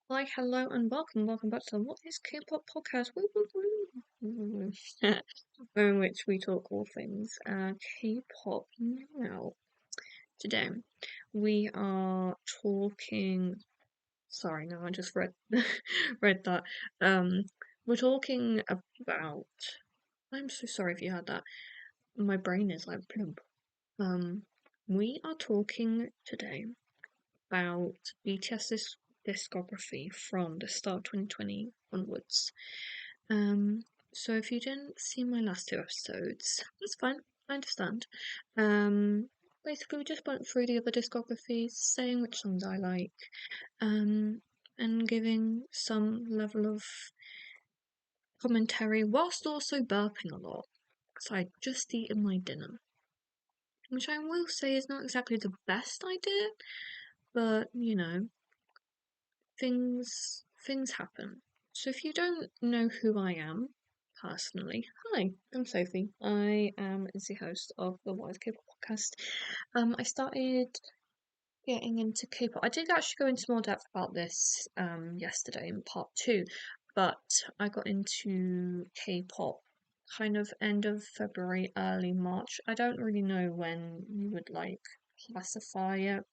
Hi, hello, and welcome back to What is K-pop podcast, woo, woo, woo. In which we talk all things K-pop. Now, today we are talking. Sorry, no, I just read read that. Um, we're talking about. I'm so sorry if you heard that. My brain is like plump. Um, we are talking today about BTS's discography from the start of 2020 onwards. Um, so if you didn't see my last two episodes, that's fine. I understand. Basically, we just went through the other discographies, saying which songs I like, um, and giving some level of commentary whilst also burping a lot. So I just eaten my dinner, which I will say is not exactly the best idea, but things happen. So if you don't know who I am personally, hi, I'm Sophie. I am the host of the Wise K-pop podcast. I started getting into K-pop. I did actually go into more depth about this yesterday in part two, but I got into K-pop kind of end of February, early March. I don't really know when you would like classify it.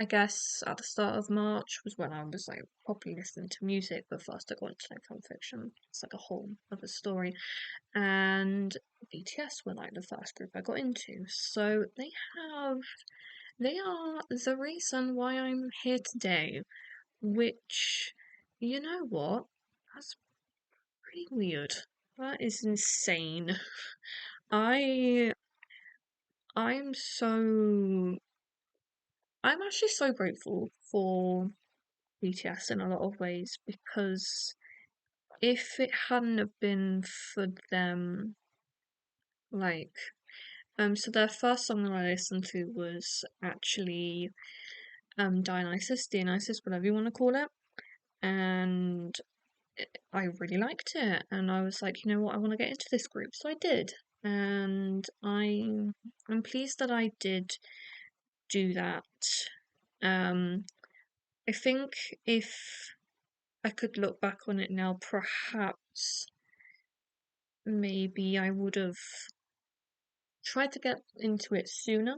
I guess at the start of March was when I was like properly listening to music, but first I got into like fan fiction. It's like a whole other story. And BTS were like the first group I got into. So they are the reason why I'm here today, which you know what? That's pretty weird. That is insane. I I'm so I'm actually so grateful for BTS in a lot of ways because if it hadn't have been for them, like, so their first song that I listened to was actually Dionysus, whatever you want to call it, and I really liked it, and I was like, you know what, I want to get into this group, so I did, and I'm pleased that I did do that. Um, I think if I could look back on it now, perhaps maybe I would have tried to get into it sooner,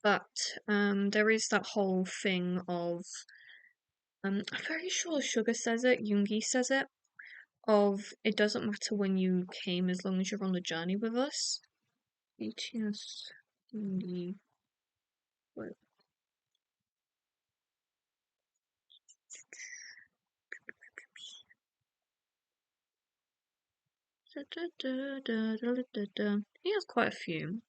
but there is that whole thing of I'm very sure Sugar says it, Yoongi says it, of it doesn't matter when you came as long as you're on the journey with us. BTS Yoongi. Wait. He has quite a few.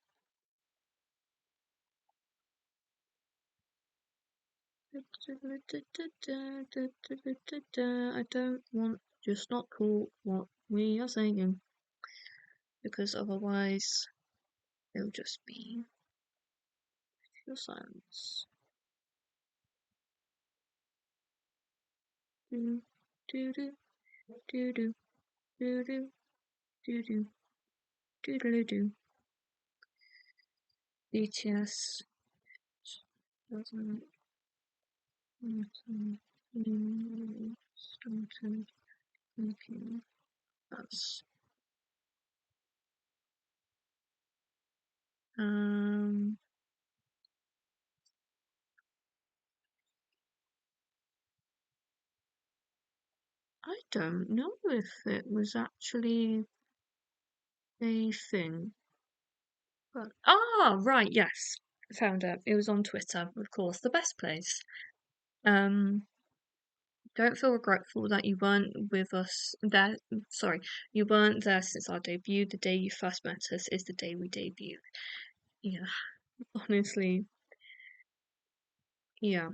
I don't want just not cool what we are saying because otherwise it'll just be pure silence. Do do do do do do do do do do do do. BTS doesn't started making us. Um, I don't know if it was actually a thing, but right, yes, found it. It was on Twitter, of course, the best place. Um, don't feel regretful that you weren't with us there. Sorry, you weren't there since our debut. The day you first met us is the day we debuted. Yeah, honestly, yeah.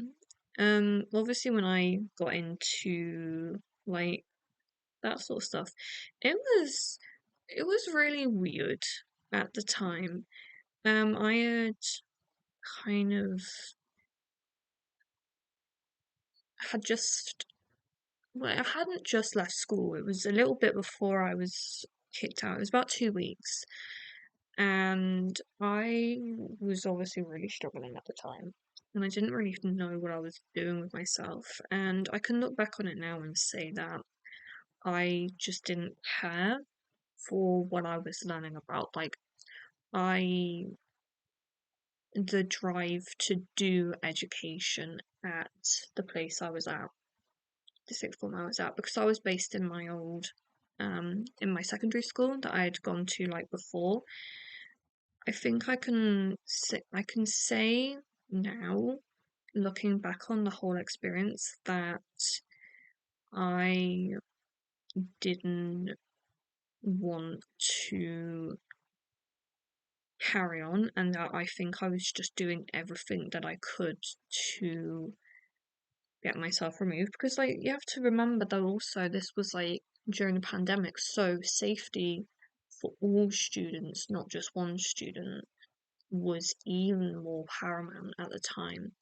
Obviously, when I got into like that sort of stuff, it was it was really weird at the time. I had kind of had just well, I hadn't just left school. It was a little bit before I was kicked out. It was about 2 weeks, and I was obviously really struggling at the time. and I didn't really know what I was doing with myself. And I can look back on it now and say that I just didn't care for what I was learning about. Like, I, the drive to do education at the place I was at, the sixth form I was at, because I was based in my in my secondary school that I had gone to like before. I think I can say now, looking back on the whole experience, that I didn't want to carry on, and that I think I was just doing everything that I could to get myself removed. Because, like, you have to remember that also this was like during the pandemic, so safety for all students, not just one student, was even more paramount at the time.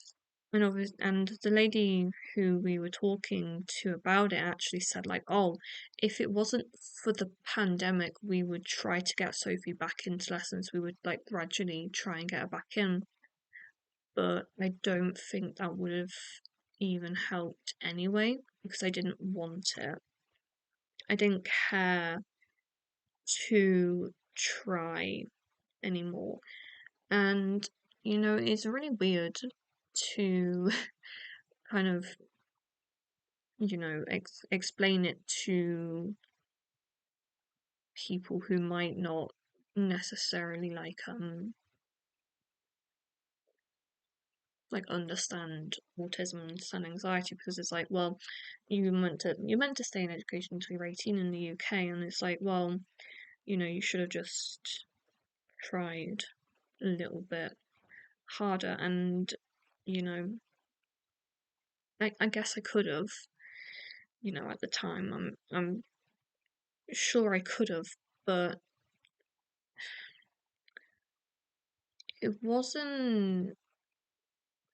And the lady who we were talking to about it actually said, like, oh, if it wasn't for the pandemic, we would try to get Sophie back into lessons. We would like gradually try and get her back in. But I don't think that would have even helped anyway, because I didn't want it. I didn't care to try anymore. And, it's really weird to kind of explain it to people who might not necessarily like understand autism and understand anxiety, because it's like, well, you're meant to stay in education until you're 18 in the UK, and it's like, well, you should have just tried a little bit harder. And you know I guess I could have, at the time. I'm sure I could have, but it wasn't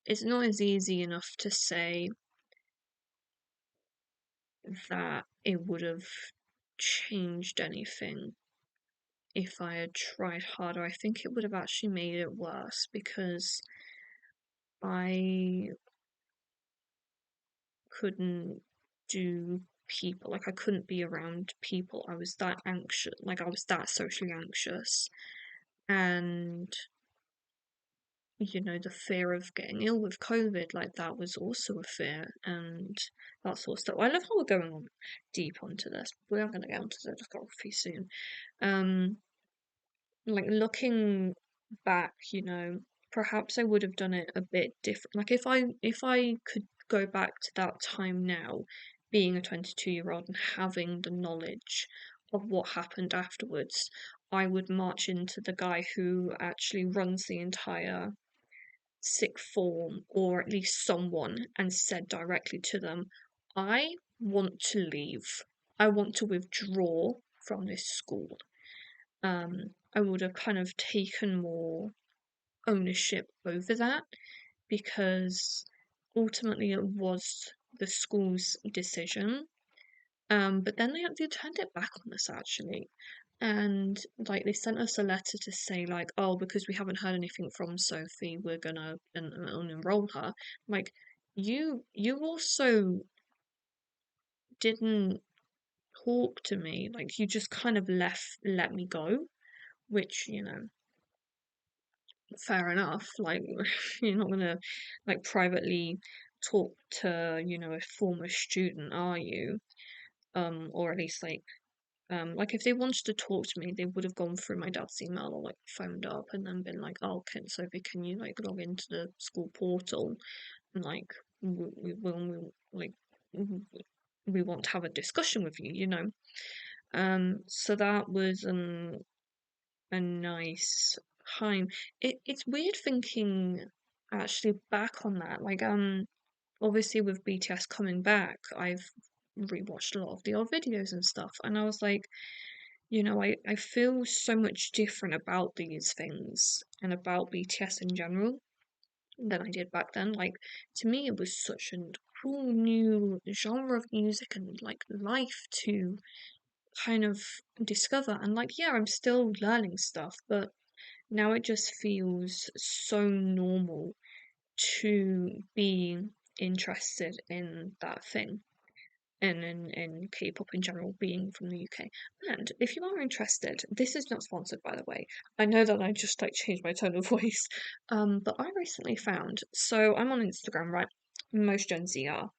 it's not as easy enough to say that it would have changed anything if I had tried harder. I think it would have actually made it worse, because I couldn't do people, like, I couldn't be around people. I was that anxious, like, I was that socially anxious. And the fear of getting ill with COVID, like, that was also a fear, and that sort of stuff. I love how we're going on deep onto this. We are going to get onto the discography soon. Like, looking back, perhaps I would have done it a bit different. Like, if I could go back to that time now, being a 22-year-old and having the knowledge of what happened afterwards, I would march into the guy who actually runs the entire sixth form, or at least someone, and said directly to them, I want to leave. I want to withdraw from this school. I would have kind of taken more ownership over that, because ultimately it was the school's decision. But then they turned it back on us, actually. And like, they sent us a letter to say, like, oh, because we haven't heard anything from Sophie, we're gonna unenroll her. Like, you also didn't talk to me. Like, you just kind of let me go, which, fair enough. Like, you're not gonna like privately talk to, a former student, are you? Or at least like, if they wanted to talk to me, they would have gone through my dad's email, or like phoned up and then been like, oh, Sophie, can you like log into the school portal, and like, like we want to have a discussion with you. So that was a nice time. It's weird thinking actually back on that. Like, obviously with BTS coming back, I've rewatched a lot of the old videos and stuff, and I was like, I feel so much different about these things and about BTS in general than I did back then. Like, to me, it was such a cool new genre of music and like life to kind of discover. And like, yeah, I'm still learning stuff, but now it just feels so normal to be interested in that thing and in K-pop in general, being from the UK. And if you are interested, this is not sponsored, by the way. I know that I just like changed my tone of voice, but I recently found. So I'm on Instagram, right? Most Gen Z are,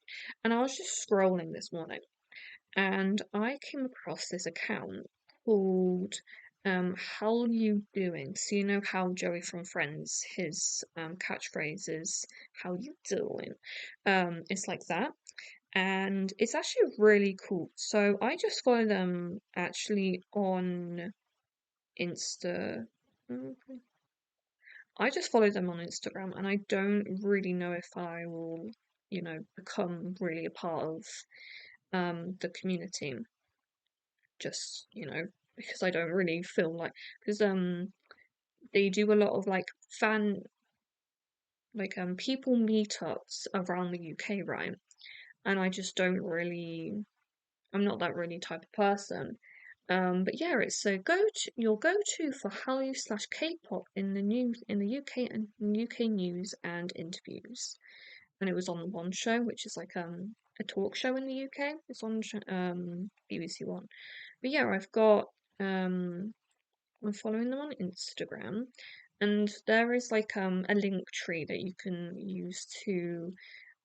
and I was just scrolling this morning, and I came across this account called How You Doing? So you know how Joey from Friends, his catchphrase is "How you doing?" It's like that, and it's actually really cool. So I just follow them actually on Insta. mm, I just follow them on Instagram, and I don't really know if I will, become really a part of the community. Just, because I don't really feel like, because they do a lot of like fan people meetups around the UK, right? And I just don't really, I'm not that really type of person. But yeah, it's so your go-to for Hallyu / K-pop in the news in the UK and UK news and interviews. And it was on one show, which is like a talk show in the UK. It's on BBC One. But yeah, I'm following them on Instagram, and there is like a link tree that you can use to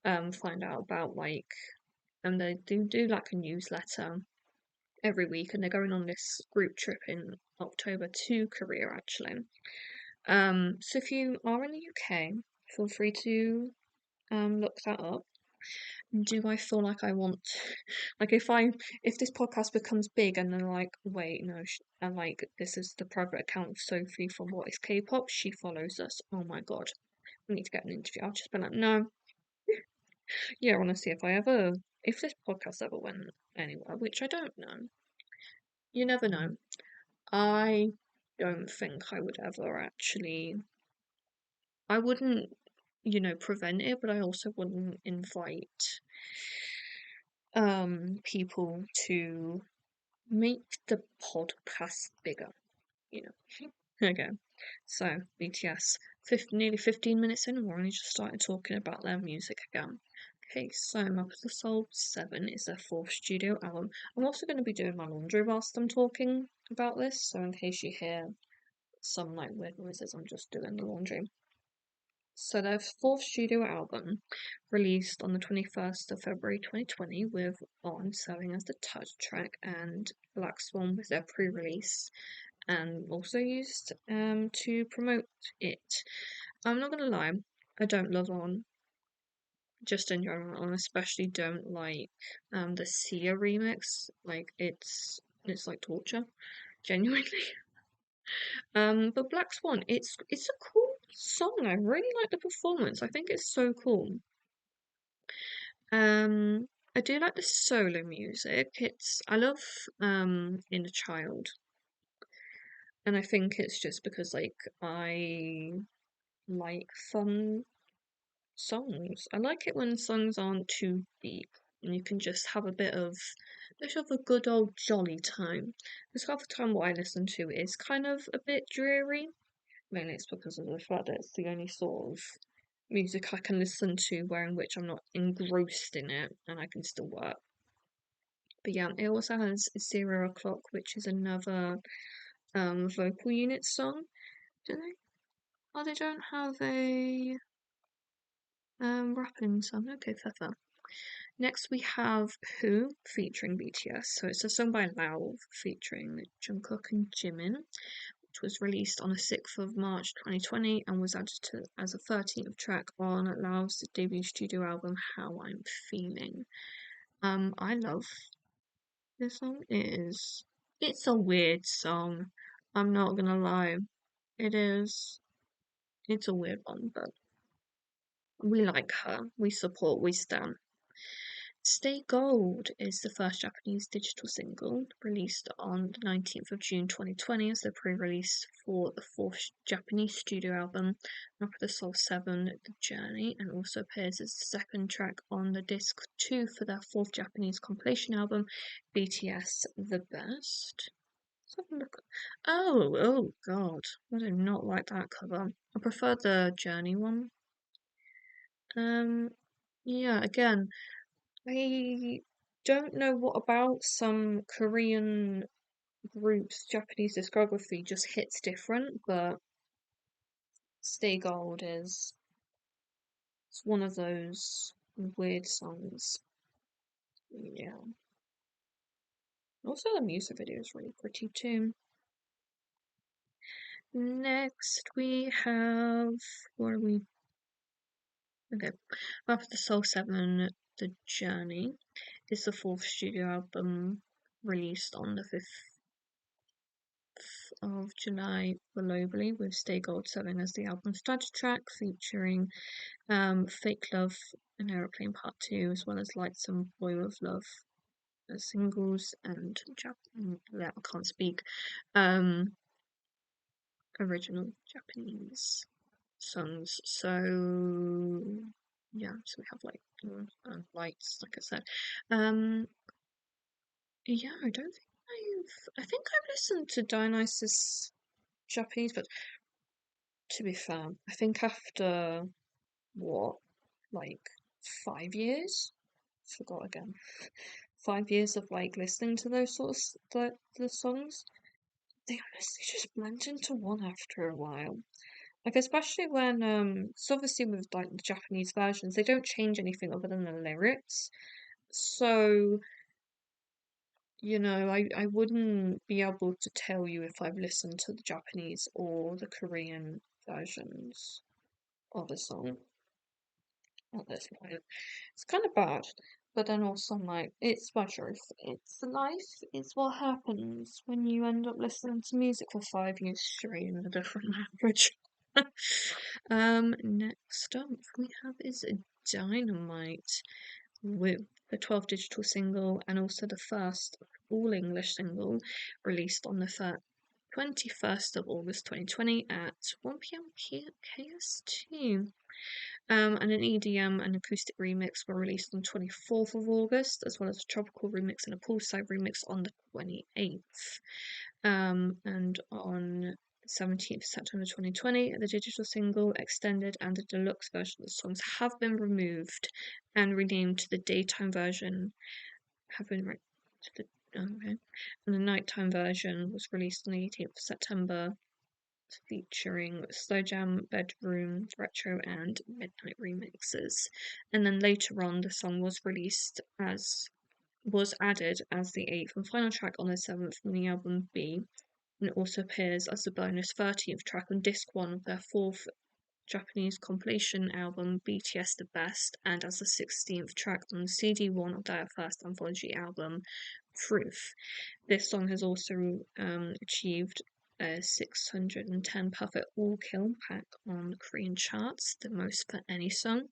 find out about like, and they do like a newsletter every week, and they're going on this group trip in October to Korea actually. So if you are in the UK, feel free to look that up. Do I feel like I want, like, if this podcast becomes big and they're like, wait, no, and like this is the private account of Sophie from What Is K-pop, she follows us. Oh my god, we need to get an interview. I'll just be like, no, yeah, honestly, if this podcast ever went anywhere, which I don't know, you never know. I don't think I would ever actually. I wouldn't, prevent it, but I also wouldn't invite people to make the podcast bigger, you know. Okay. So BTS, nearly 15 minutes in, and we're only just started talking about their music again. Okay, so Map of the Soul 7 is their fourth studio album. I'm also going to be doing my laundry whilst I'm talking about this, so in case you hear some like weird noises, I'm just doing the laundry. So their fourth studio album, released on the 21st of February 2020, with On serving as the title track and Black Swan was their pre-release, and also used to promote it. I'm not gonna lie, I don't love On, just in general, and especially don't like the Sia remix. Like it's like torture, genuinely. But Black Swan, it's a cool song. I really like the performance. I think it's so cool. I do like the solo music. I love Inner Child, and I think it's just because like I like fun songs. I like it when songs aren't too deep and you can just have a good old jolly time. Because half the time what I listen to is kind of a bit dreary. Mainly it's because of the fact that it's the only sort of music I can listen to where in which I'm not engrossed in it and I can still work. But yeah, it also has 0 O'Clock, which is another vocal unit song. Do they? Oh, they don't have a rapping song. Okay, fair. Next we have Who featuring BTS. So it's a song by Lauv featuring Jungkook and Jimin, which was released on the 6th of March 2020 and was added as a 13th track on Lauv's debut studio album How I'm Feeling. I love this song. It's a weird song. I'm not gonna lie. It is. It's a weird one, but we like her. We support. We stand. Stay Gold is the first Japanese digital single released on the 19th of June 2020 as the pre-release for the fourth Japanese studio album, Map of the Soul 7 The Journey, and also appears as the second track on the disc 2 for their fourth Japanese compilation album, BTS The Best. Let's have a look. Oh god, I do not like that cover. I prefer the Journey one. Yeah, again, I don't know what about some Korean groups, Japanese discography just hits different, but Stay Gold is it's one of those weird songs. Yeah. Also, the music video is really pretty too. Next, we have what are we? Okay, after Soul 7, The Journey is the fourth studio album released on the 5th of July globally, with Stay Gold serving as the album's title track, featuring Fake Love and Aeroplane Part 2, as well as Lights and Boy with Love as singles, and I can't speak, um, original Japanese songs. So, yeah, so we have like Lights, like I said. Yeah, I don't think I think I've listened to Dionysus Japanese, but to be fair, I think after what, like 5 years? Forgot again. 5 years of like listening to those sorts the songs, they honestly just blend into one after a while. Like especially when so obviously with like the Japanese versions, they don't change anything other than the lyrics. So, I wouldn't be able to tell you if I've listened to the Japanese or the Korean versions of a song at this point. It's kind of bad, but then also I'm like, it's my truth. It's life. It's what happens when you end up listening to music for 5 years straight in a different language. Next up we have is Dynamite with the 12th digital single and also the first all English single released on the 21st of August 2020 at 1 p.m. KST. And an EDM and acoustic remix were released on 24th of August, as well as a tropical remix and a poolside remix on the 28th. And on 17th September 2020, the digital single, extended, and the deluxe version of the songs have been removed and renamed to the daytime version. Have been to the okay. And the nighttime version was released on the 18th of September, featuring slow jam, bedroom, retro, and midnight remixes. And then later on, the song was added as the eighth and final track on the seventh mini album B, and it also appears as the bonus 13th track on disc one of their fourth Japanese compilation album BTS The Best, and as the 16th track on CD1 of their first anthology album Proof. This song has also achieved a 610 perfect all kill pack on Korean charts, the most for any song,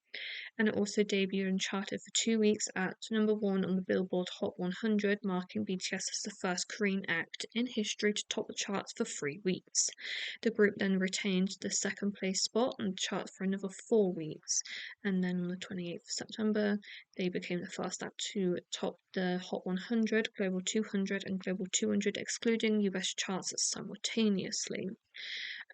and it also debuted and charted for 2 weeks at #1 on the Billboard Hot 100, marking BTS as the first Korean act in history to top the charts for 3 weeks. The group then retained the second place spot on the charts for another 4 weeks, and then on the 28th of September, they became the first act to top the Hot 100, Global 200, and Global 200, excluding US charts simultaneously.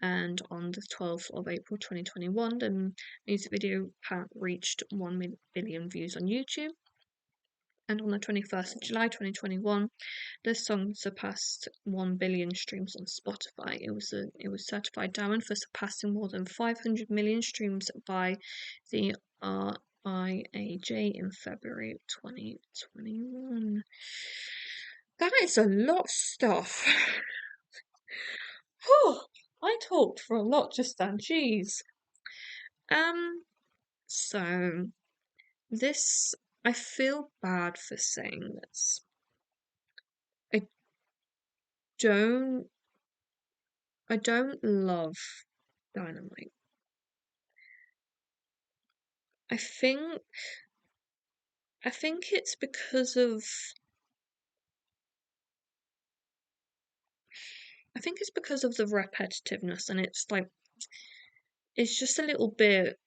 And on the 12th of April 2021, the music video reached 1 billion views on YouTube. And on the 21st of July 2021, the song surpassed 1 billion streams on Spotify. It was certified diamond for surpassing more than 500 million streams by the RIAJ in February 2021. That is a lot of stuff. Oh, I talked for a lot just then, jeez. So this, I feel bad for saying this. I don't, I don't love Dynamite. I think, I think it's because of, I think it's because of the repetitiveness, and it's like, it's just a little bit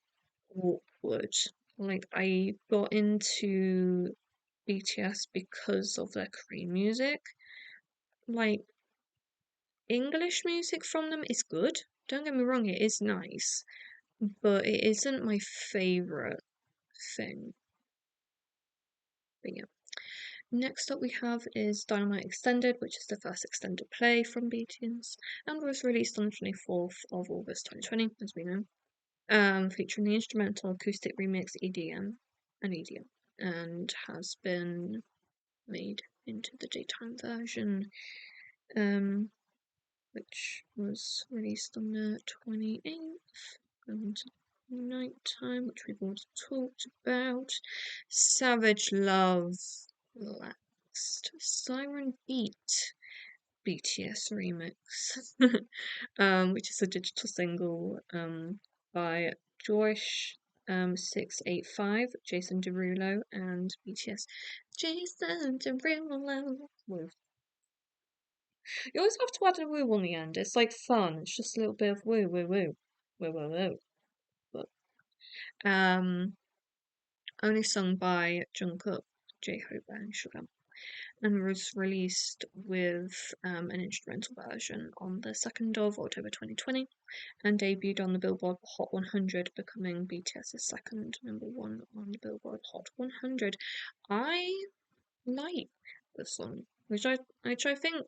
awkward. Like, I got into BTS because of their Korean music. Like, English music from them is good. Don't get me wrong, it is nice, but it isn't my favorite thing. But yeah. Next up we have is Dynamite Extended, which is the first extended play from BTS, and was released on the 24th of August 2020, as we know, featuring the instrumental acoustic remix EDM, and has been made into the daytime version, which was released on the 28th, and nighttime, which we've already talked about. Savage Love last. Siren Beat BTS remix, which is a digital single by Joyce 685, Jason Derulo, and BTS. Jason Derulo. Woo. You always have to add a woo on the end. It's like fun. It's just a little bit of woo, woo, woo, woo, woo, woo. But only sung by Jungkook, J-Hope, and Suga, and was released with an instrumental version on the 2nd of October 2020, and debuted on the Billboard Hot 100, becoming BTS's second #1 on the Billboard Hot 100. I like the song, which I think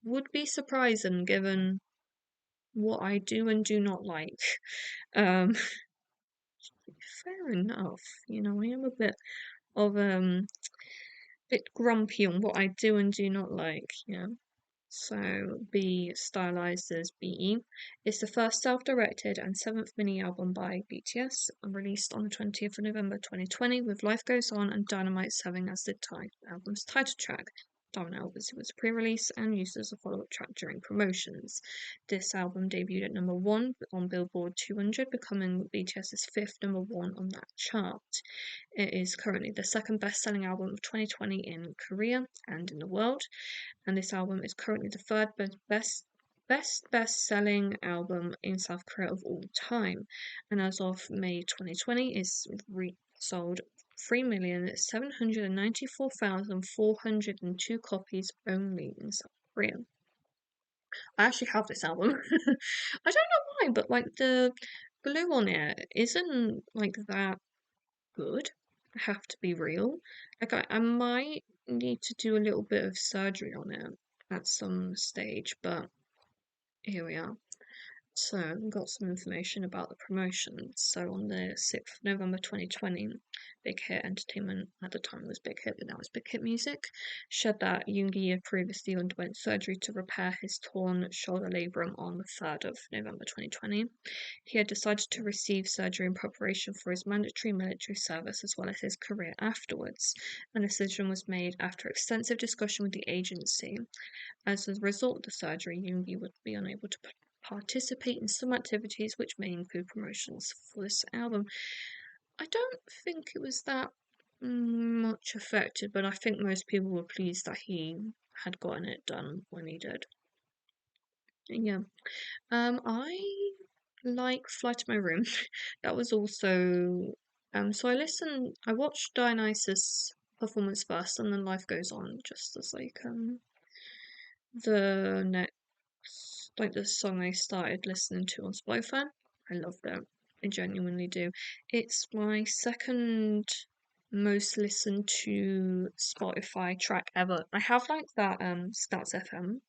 would be surprising given what I do and do not like. Um, fair enough, I am a bit of bit grumpy on what I do and do not like, yeah. So, be stylized as BE. It's the first self-directed and 7th mini-album by BTS, released on the 20th of November 2020, with Life Goes On and Dynamite serving as the album's title track. Dynamite was pre-release and used as a follow-up track during promotions. This album debuted at #1 on Billboard 200, becoming BTS's 5th #1 on that chart. It is currently the second best-selling album of 2020 in Korea and in the world, and this album is currently the third best-selling album in South Korea of all time, and as of May 2020 is sold 3,794,402 copies only in South Korea. I actually have this album. I don't know why, but like the glue on it isn't like that good. I have to be real. Like I might need to do a little bit of surgery on it at some stage, but here we are. So, I've got some information about the promotion. So, on the 6th of November 2020, Big Hit Entertainment, at the time was Big Hit, but now it's Big Hit Music, shared that Yoongi had previously underwent surgery to repair his torn shoulder labrum on the 3rd of November 2020. He had decided to receive surgery in preparation for his mandatory military service as well as his career afterwards. A decision was made after extensive discussion with the agency. As a result of the surgery, Yoongi would be unable to participate in some activities, which may include promotions for this album. I don't think it was that much affected, but I think most people were pleased that he had gotten it done when he did. Yeah. I like Fly to My Room. That was also so I watched Dionysus performance first and then Life Goes On just as like the next like the song I started listening to on Spotify. I love that. I genuinely do. It's my second most listened to Spotify track ever. I have like that Stats FM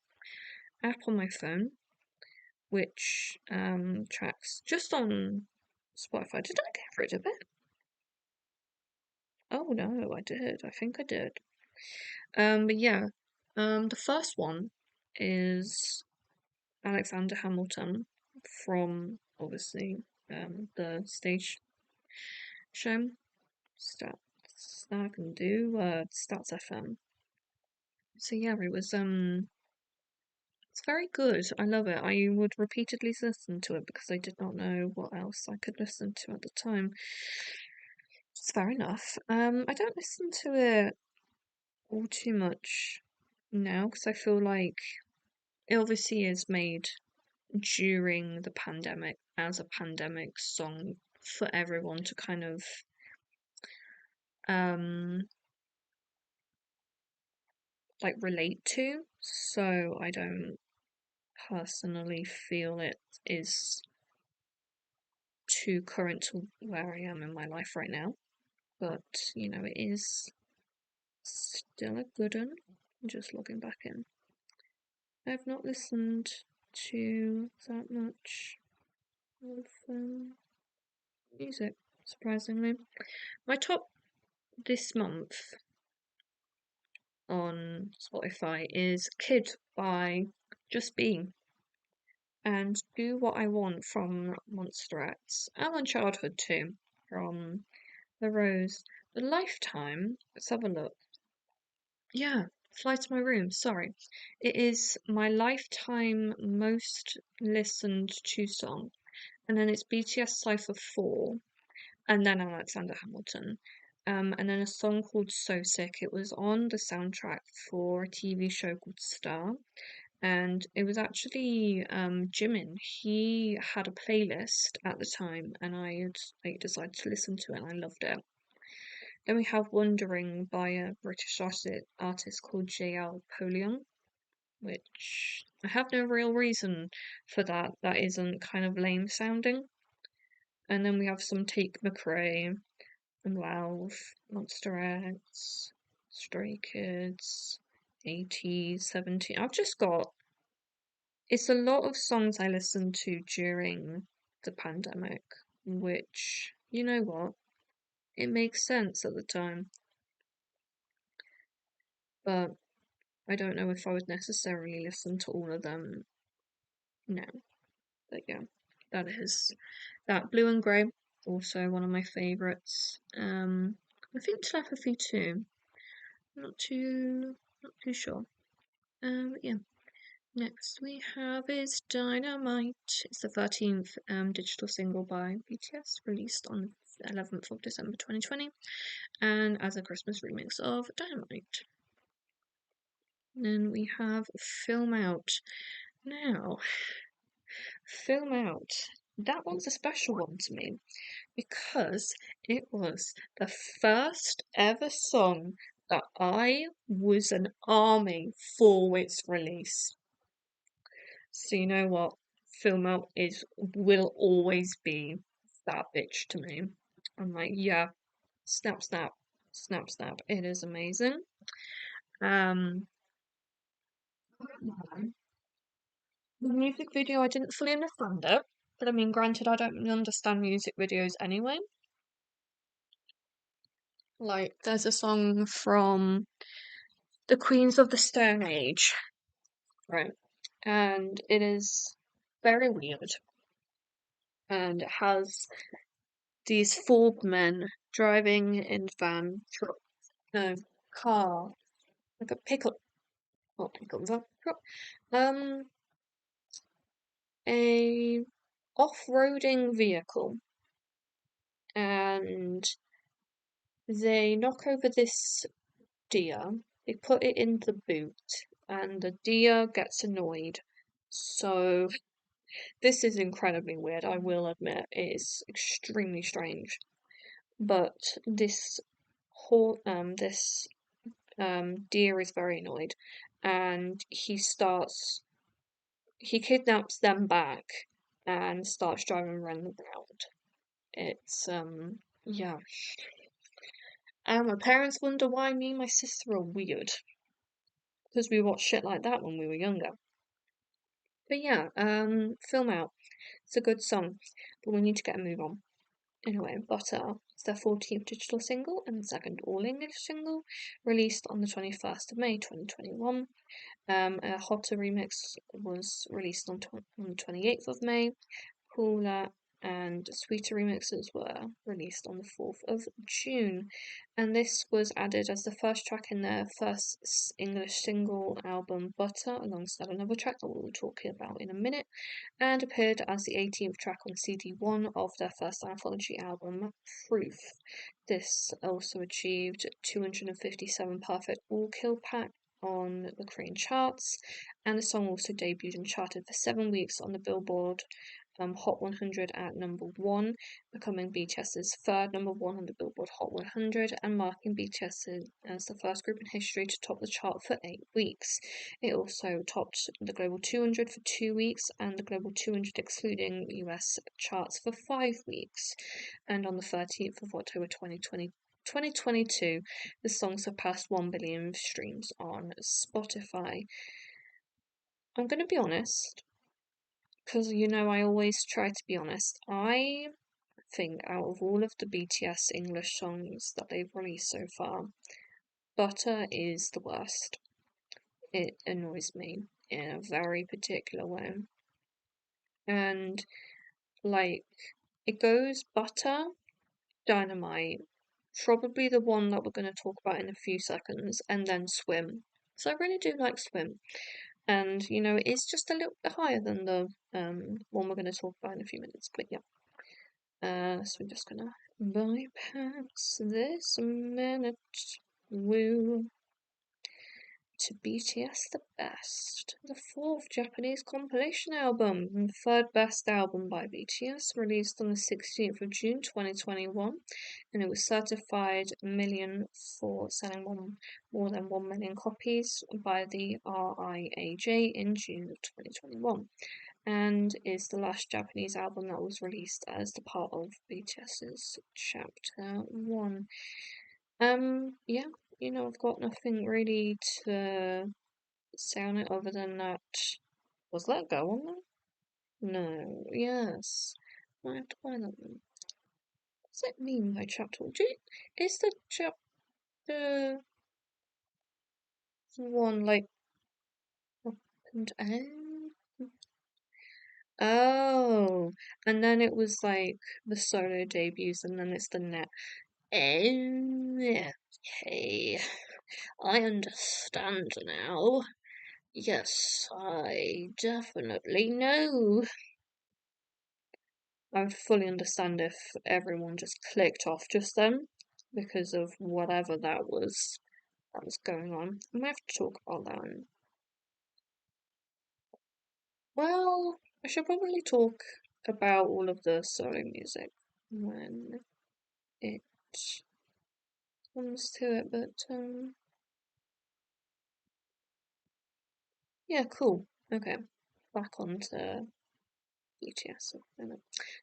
app on my phone, which tracks just on Spotify. Did I get rid of it? Oh no, I did. I think I did. But yeah. The first one is Alexander Hamilton from obviously the stage show Stats. I can do Stats FM. So yeah, it's very good. I love it. I would repeatedly listen to it because I did not know what else I could listen to at the time. It's fair enough. I don't listen to it all too much now because I feel like it obviously is made during the pandemic as a pandemic song for everyone to kind of um like relate to. So I don't personally feel it is too current to where I am in my life right now, but you know, it is still a good one. I'm just logging back in. I've not listened to that much of music, surprisingly. My top this month on Spotify is Kid by Just Be and Do What I Want from Monster X, and on Childhood too, from The Rose. The Lifetime, let's have a look. Yeah, Fly to My Room, sorry. It is my lifetime most listened to song. And then it's BTS Cypher 4, and then Alexander Hamilton. And then a song called So Sick. It was on the soundtrack for a TV show called Star. And it was actually Jimin. He had a playlist at the time, and I had like, decided to listen to it, and I loved it. Then we have Wandering by a British artist called JL Polion, which I have no real reason for that. That isn't kind of lame sounding. And then we have some Take McRae and Valve, Monster X, Stray Kids, 80s, 70s. I've just got. It's a lot of songs I listened to during the pandemic, which, you know what? It makes sense at the time. But I don't know if I would necessarily listen to all of them now. But yeah, that is that. Blue and Grey, also one of my favourites. I think Telepathy too. Not too sure. But yeah. Next we have is Dynamite. It's the 13th digital single by BTS, released on the 11th of December 2020, and as a Christmas remix of Dynamite. Then we have Film Out. Now, Film Out. That one's a special one to me because it was the first ever song that I was an army for its release. So you know what? Film Out will always be that bitch to me. I'm like, yeah, snap, snap, snap, snap. It is amazing. Um, the music video, I didn't fully understand it, but I mean, granted, I don't really understand music videos anyway. Like, there's a song from the Queens of the Stone Age, right? And it is very weird, and it has these four men driving in van, no, car, like a pickup, not pickup, van, truck, um, a off-roading vehicle, and they knock over this deer, they put it in the boot, and the deer gets annoyed. So this is incredibly weird, I will admit. It is extremely strange. But this deer is very annoyed, and he kidnaps them back and starts driving around the world. It's yeah. And my parents wonder why me and my sister are weird. Because we watched shit like that when we were younger. But yeah, Film Out. It's a good song, but we need to get a move on. Anyway, Butter. It's their 14th digital single and the second all-English single, released on the 21st of May 2021. A Hotter remix was released on the 28th of May. Cooler and Sweeter remixes were released on the 4th of June, and this was added as the first track in their first English single album Butter, alongside another track that we'll talk about in a minute, and appeared as the 18th track on CD1 of their first anthology album Proof. This also achieved 257 perfect all kill pack on the Korean charts, and the song also debuted and charted for 7 weeks on the Billboard Hot 100 at number 1, becoming BTS's third number 1 on the Billboard Hot 100 and marking BTS as the first group in history to top the chart for 8 weeks. It also topped the Global 200 for 2 weeks and the Global 200 excluding US charts for 5 weeks. And on the 13th of October 2022, the song surpassed 1 billion streams on Spotify. I'm going to be honest, because I always try to be honest. I think out of all of the BTS English songs that they've released so far, Butter is the worst. It annoys me in a very particular way. And it goes Butter, Dynamite, probably the one that we're going to talk about in a few seconds, and then Swim. So I really do like Swim. And, it is just a little bit higher than the one we're going to talk about in a few minutes. But yeah. So we're just gonna bypass this minute. Woo. To BTS the Best, the fourth Japanese compilation album, and third best album by BTS, released on the 16th of June 2021, and it was certified million for selling more than 1 million copies by the RIAJ in June of 2021, and is the last Japanese album that was released as the part of BTS's Chapter 1. Yeah, I've got nothing really to say on it other than that. Was Let Go on there? No, yes. I have to buy that one. What does it mean by chapter 1? Is the chapter 1 like up and down? Oh, and then it was like the solo debuts, and then it's the net. Oh, okay. I understand now. Yes, I definitely know. I fully understand if everyone just clicked off just then because of whatever that was going on. I might have to talk about that. Well, I should probably talk about all of the solo music when it comes to it, but yeah, cool. Okay, back on to BTS.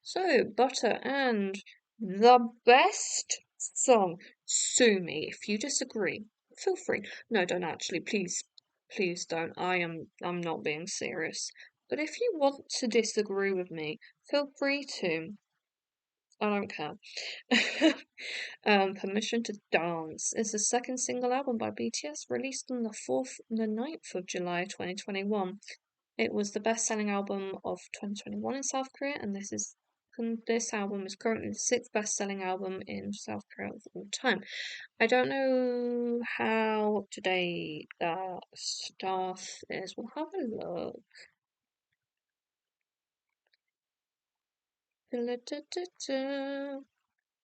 So, Butter and the best song. Sue me if you disagree. Feel free. No, don't actually. Please don't. I'm not being serious. But if you want to disagree with me, feel free to. I don't care. Permission to Dance is the second single album by BTS, released on the 9th of July 2021. It was the best-selling album of 2021 in South Korea, and this album is currently the sixth best-selling album in South Korea of all time. I don't know how up to date that stuff is. We'll have a look.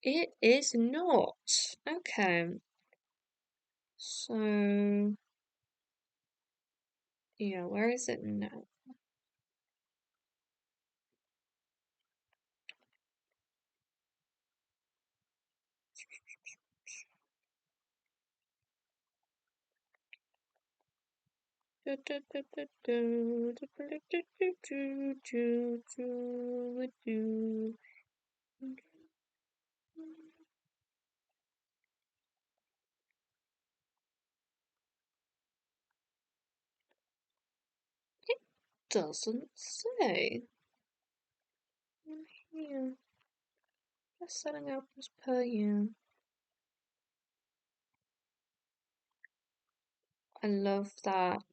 It is not. Okay. So, yeah, where is it now? Doesn't say. Here. Best-selling albums per year. I love that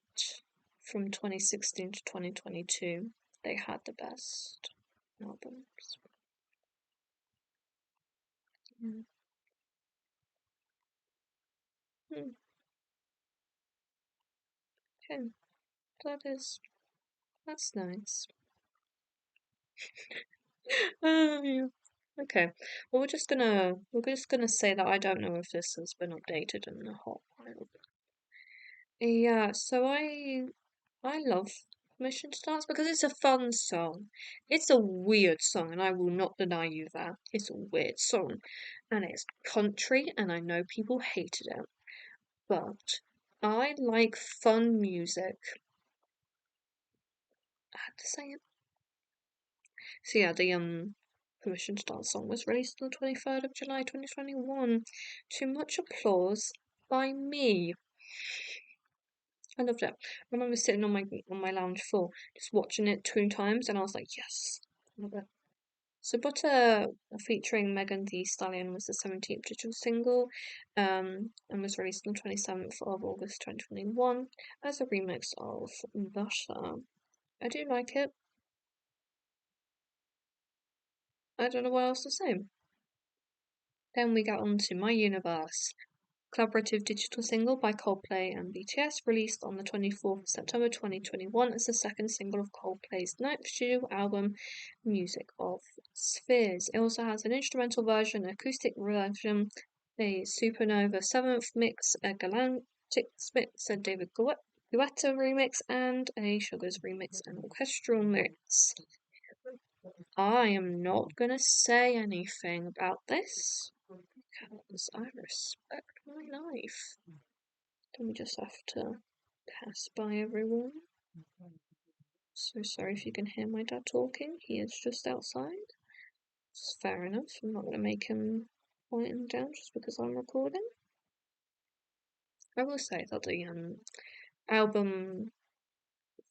from 2016 to 2022, they had the best albums. Yeah. Hmm. Okay, that's nice. Yeah. Okay. Well, we're just gonna say that I don't know if this has been updated in a hot while. Yeah. So I love permission to dance because it's a fun song. It's a weird song, and I will not deny you that. It's a weird song, and it's country, and I know people hated it, but I like fun music. I had to say it. So yeah, the permission to dance song was released on the 23rd of July 2021 to much applause by me. I loved it. I remember sitting on my lounge floor, just watching it 2 times, and I was like, yes, love it. So Butter featuring Megan Thee Stallion was the 17th digital single, and was released on the 27th of August 2021 as a remix of Butter. I do like it. I don't know what else to say. Then we got on to My Universe, collaborative digital single by Coldplay and BTS, released on the 24th of September 2021 as the second single of Coldplay's ninth studio album, Music of Spheres. It also has an instrumental version, an acoustic version, a Supernova 7th mix, a Galactics mix, a David Guetta remix, and a Sugars remix and orchestral mix. I am not gonna say anything about this because I respect my life. Then we just have to pass by everyone. So sorry if you can hear my dad talking. He is just outside. It's fair enough. I'm not gonna make him quiet him down just because I'm recording. I will say that the album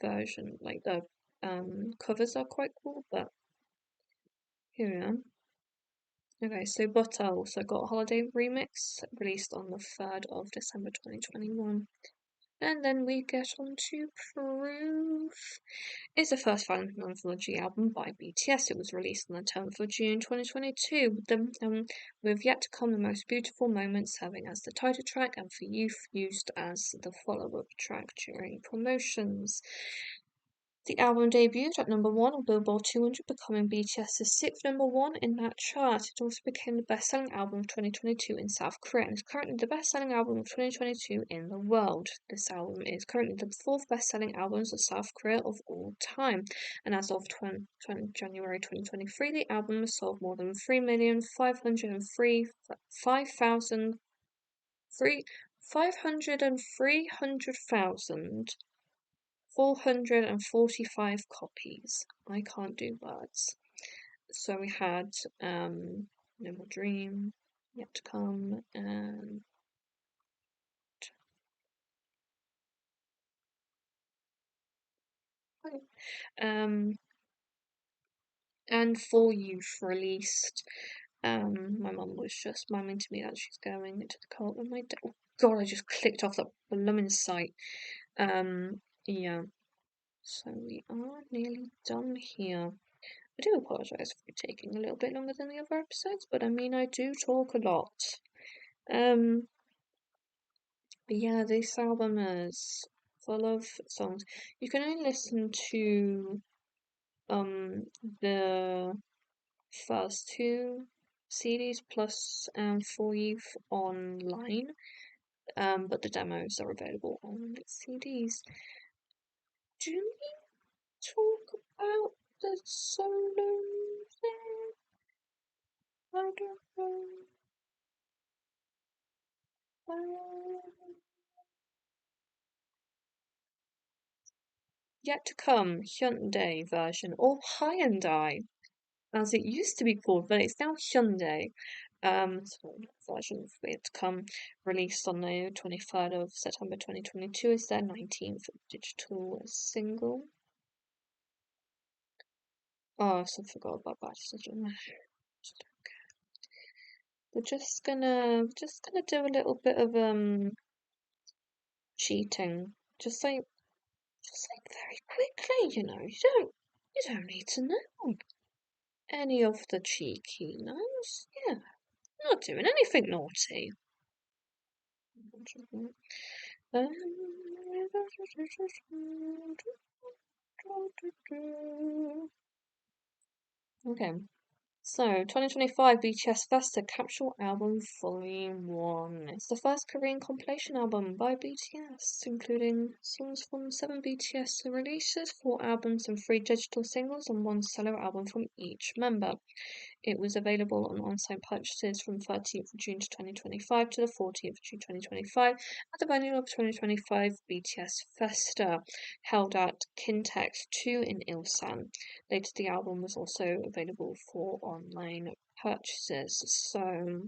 version, like the covers are quite cool, but here we are. Okay, so Butter also got a holiday remix released on the 3rd of December 2021. And then we get on to Proof. It's the first fan anthology album by BTS. It was released on the 10th of June 2022, with With Yet to Come the Most Beautiful Moments serving as the title track and For Youth used as the follow-up track during promotions. The album debuted at #1 on Billboard 200, becoming BTS's 6th #1 in that chart. It also became the best-selling album of 2022 in South Korea and is currently the best-selling album of 2022 in the world. This album is currently the 4th best-selling albums of South Korea of all time, and as of January 2023, the album has sold more than 3,503,445 copies. I can't do words. So we had No More Dream, Yet to Come, and and For Youth released. My mum was just mumming to me that she's going into the cult with my dad. Oh god, I just clicked off that blooming site. Yeah. So we are nearly done here. I do apologise for taking a little bit longer than the other episodes, but I mean, I do talk a lot. But yeah, this album is full of songs. You can only listen to the first 2 CDs plus For Youth online, but the demos are available on the CDs. Do we talk about the solos there? I don't know. Yet to come Hyundai version, or Hyundai, as it used to be called, but it's now Hyundai. So version of Yet to Come, released on the 23rd of September 2022, is their 19th digital single. Oh, I also forgot about Bad Decision. We're just gonna do a little bit of cheating, just like very quickly, you don't need to know any of the cheeky knows. Yeah, not doing anything naughty. Okay, So, 2025 BTS Festa Capsule Album Volume 1. It's the first Korean compilation album by BTS, including songs from 7 BTS releases, 4 albums and 3 digital singles, and 1 solo album from each member. It was available on site purchases from 13th of June 2025 to the 14th of June 2025 at the venue of 2025 BTS Festa, held at Kintex 2 in Ilsan. Later, the album was also available for online purchases. So,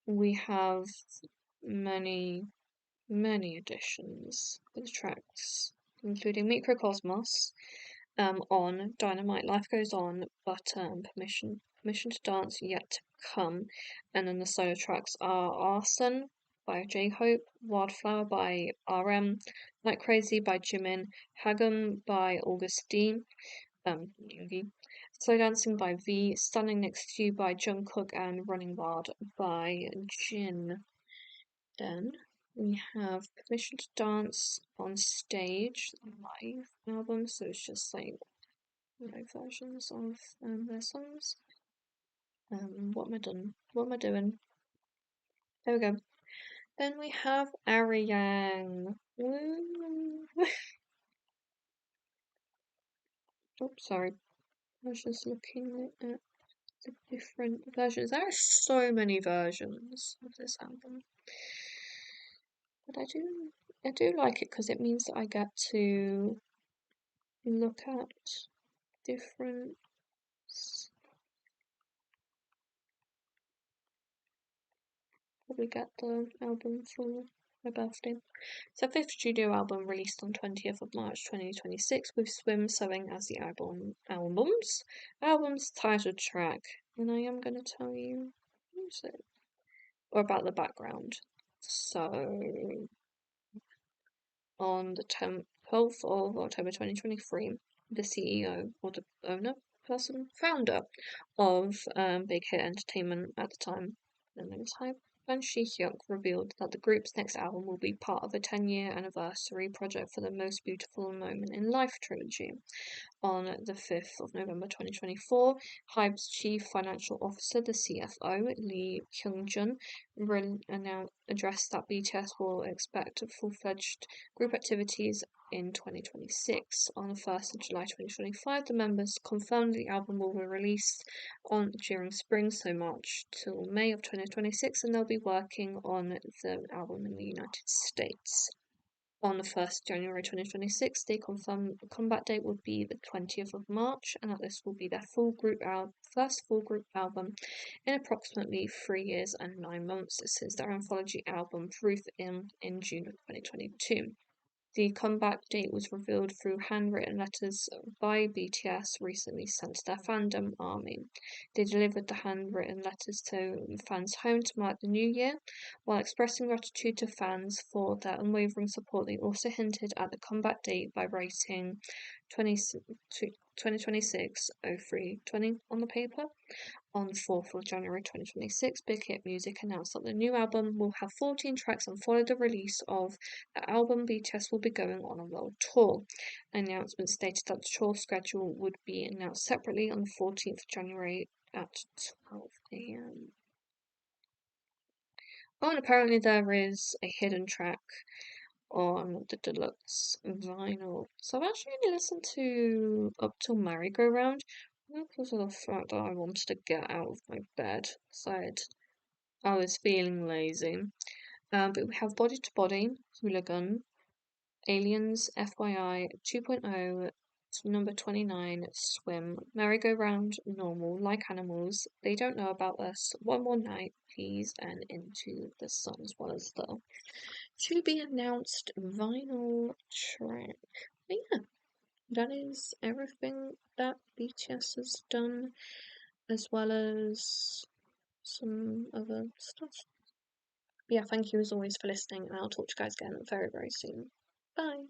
we have many, many editions with tracks, including Microcosmos, on Dynamite, Life Goes On, Butter, and Permission to Dance Yet to Come. And then the solo tracks are Arson by J-Hope, Wildflower by RM, Like Crazy by Jimin, Hagum by Augustine, Yoongi, Slow Dancing by V, Standing Next to You by Jungkook, and Running Wild by Jin. Then we have Permission to Dance on Stage live album, so it's just like live versions of their songs. What am I doing? What am I doing? There we go. Then we have Ariang. Oops, sorry. I was just looking at the different versions. There are so many versions of this album, but I do like it because it means that I get to look at different. Probably get the album for my birthday. It's their fifth studio album released on 20th of March 2026 with Swim serving as the album's title track. And I am going to tell you music or about the background. So on the 12th of October 2023, the CEO or the founder of Big Hit Entertainment at the time, and it was Ban Shi-hyuk, revealed that the group's next album will be part of a 10-year anniversary project for the Most Beautiful Moment in Life trilogy. On the 5th of November 2024, HYBE's Chief Financial Officer, the CFO, Lee Kyung-jun, addressed that BTS will expect full-fledged group activities in 2026. On the 1st of July 2025, the members confirmed the album will be released during spring, so March till May of 2026, and they'll be working on the album in the United States. On the 1st January 2026, they confirmed the comeback date would be the 20th of March, and that this will be their first full group album in approximately 3 years and 9 months. This is their anthology album Proof in June of 2022. The comeback date was revealed through handwritten letters by BTS recently sent to their fandom army. They delivered the handwritten letters to fans' home to mark the new year. While expressing gratitude to fans for their unwavering support, they also hinted at the comeback date by writing 2026-03-20 on the paper. On 4th of January 2026, Big Hit Music announced that the new album will have 14 tracks and follow the release of the album, BTS will be going on a world tour. An announcement stated that the tour schedule would be announced separately on 14th January at 12 a.m. Oh, and apparently there is a hidden track on the deluxe vinyl. So I've actually only listened to Up Till Merry-Go-Round because of the fact that I wanted to get out of my bed. I was feeling lazy. But we have Body to Body, Hooligan, Aliens, FYI, 2.0, number 29, Swim, Merry-Go-Round, Normal, Like Animals, They Don't Know About Us, One More Night, Please, and Into the Sun, as well as the to be announced vinyl track. But yeah, that is everything that BTS has done, as well as some other stuff. But yeah, thank you as always for listening, and I'll talk to you guys again very, very soon. Bye!